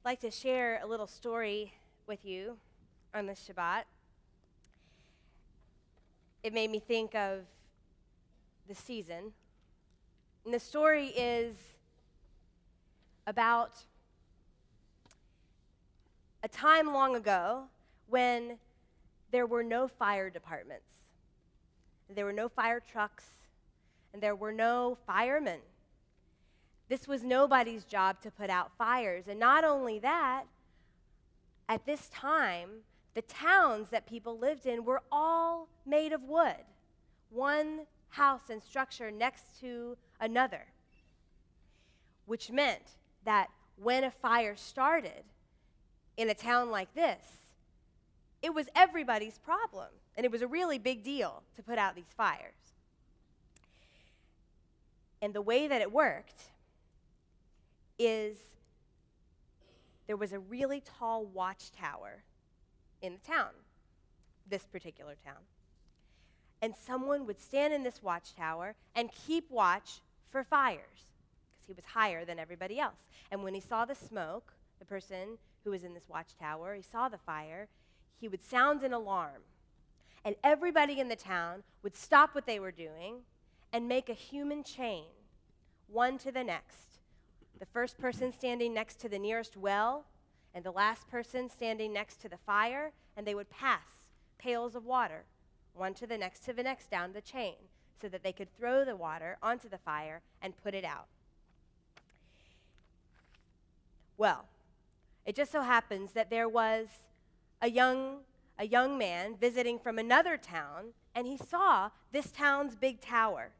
like to share a little story with you on this Shabbat. It made me think of the season. And the story is about a time long ago when there were no fire departments. There were no fire trucks, and there were no firemen. This was nobody's job to put out fires. And not only that, at this time, the towns that people lived in were all made of wood, one house and structure next to another, which meant that when a fire started in a town like this, it was everybody's problem, and it was a really big deal to put out these fires. And the way that it worked is there was a really tall watchtower in the town, this particular town. And someone would stand in this watchtower and keep watch for fires because he was higher than everybody else. And when he saw the smoke, the person who was in this watchtower, he saw the fire, he would sound an alarm. And everybody in the town would stop what they were doing and make a human chain, one to the next. The first person standing next to the nearest well, and the last person standing next to the fire, and they would pass pails of water, one to the next down the chain, so that they could throw the water onto the fire and put it out. Well, it just so happens that there was a young man visiting from another town, and he saw this town's big tower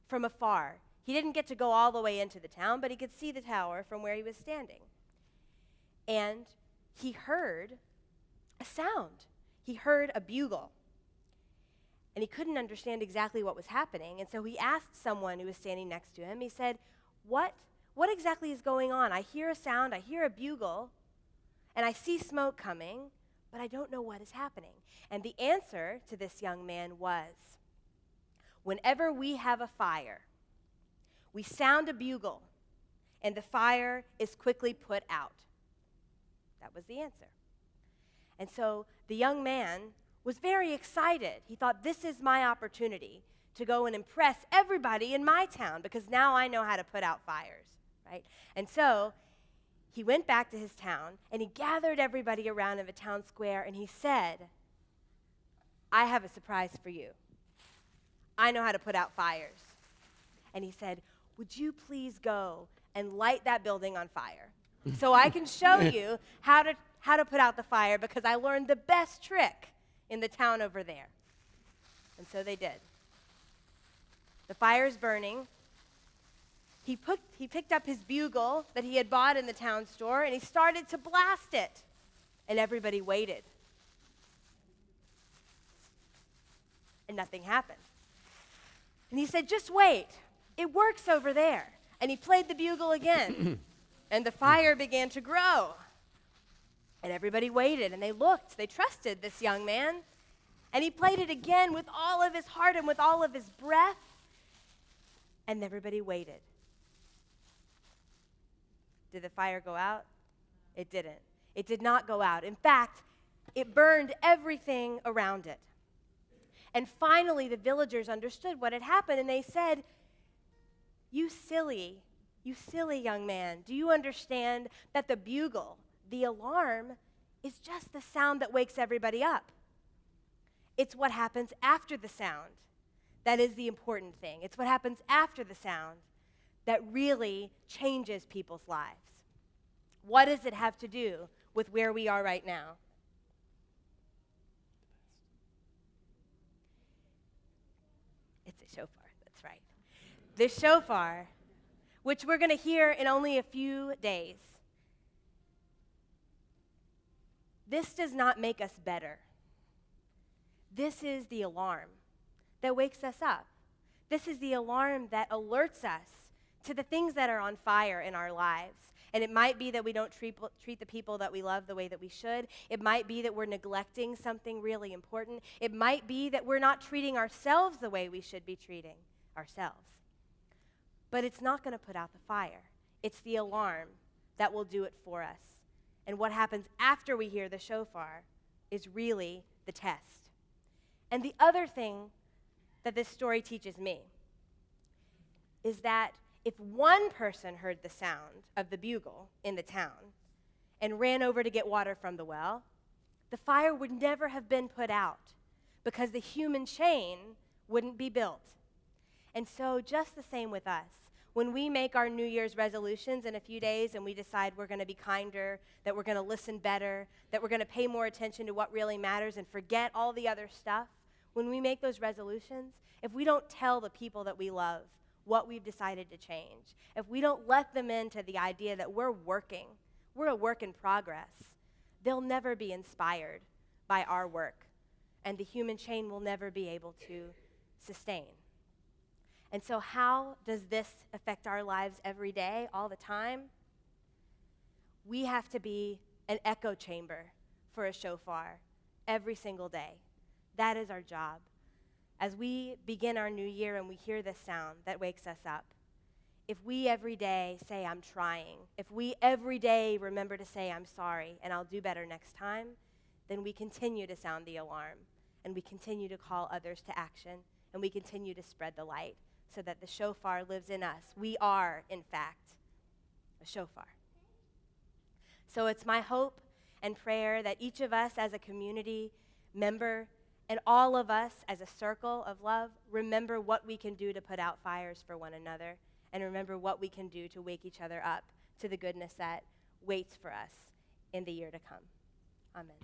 from afar. He didn't get to go all the way into the town, but he could see the tower from where he was standing. And he heard a sound. He heard a bugle. And he couldn't understand exactly what was happening, and so he asked someone who was standing next to him. He said, What exactly is going on? I hear a sound, I hear a bugle, and I see smoke coming, but I don't know what is happening. And the answer to this young man was, whenever we have a fire, we sound a bugle, and the fire is quickly put out. That was the answer. And so the young man was very excited. He thought, this is my opportunity to go and impress everybody in my town, because now I know how to put out fires, right? And so he went back to his town, and he gathered everybody around in the town square, and he said, I have a surprise for you. I know how to put out fires. And he said, would you please go and light that building on fire so I can show you how to put out the fire, because I learned the best trick in the town over there. And so they did. The fire's burning. He picked up his bugle that he had bought in the town store, and he started to blast it. And everybody waited. And nothing happened. And he said, just wait. It works over there. And he played the bugle again. And the fire began to grow. And everybody waited, and they looked. They trusted this young man. And he played it again with all of his heart and with all of his breath. And everybody waited. Did the fire go out? It didn't. It did not go out. In fact, it burned everything around it. And finally, the villagers understood what had happened, and they said, you silly young man, do you understand that the bugle, the alarm, is just the sound that wakes everybody up? It's what happens after the sound that is the important thing. It's what happens after the sound that really changes people's lives. What does it have to do with where we are right now? It's a shofar, that's right. The shofar, which we're going to hear in only a few days. This does not make us better. This is the alarm that wakes us up. This is the alarm that alerts us to the things that are on fire in our lives. And it might be that we don't treat the people that we love the way that we should. It might be that we're neglecting something really important. It might be that we're not treating ourselves the way we should be treating ourselves. But it's not going to put out the fire. It's the alarm that will do it for us. And what happens after we hear the shofar is really the test. And the other thing that this story teaches me is that if one person heard the sound of the bugle in the town and ran over to get water from the well, the fire would never have been put out because the human chain wouldn't be built. And so just the same with us. When we make our New Year's resolutions in a few days and we decide we're going to be kinder, that we're going to listen better, that we're going to pay more attention to what really matters and forget all the other stuff, when we make those resolutions, if we don't tell the people that we love what we've decided to change, if we don't let them into the idea that we're a work in progress, they'll never be inspired by our work, and the human chain will never be able to sustain. And so how does this affect our lives every day, all the time? We have to be an echo chamber for a shofar every single day. That is our job. As we begin our new year and we hear this sound that wakes us up, if we every day say, I'm trying, if we every day remember to say, I'm sorry, and I'll do better next time, then we continue to sound the alarm, and we continue to call others to action, and we continue to spread the light so that the shofar lives in us. We are, in fact, a shofar. So it's my hope and prayer that each of us as a community member and all of us as a circle of love remember what we can do to put out fires for one another, and remember what we can do to wake each other up to the goodness that waits for us in the year to come. Amen.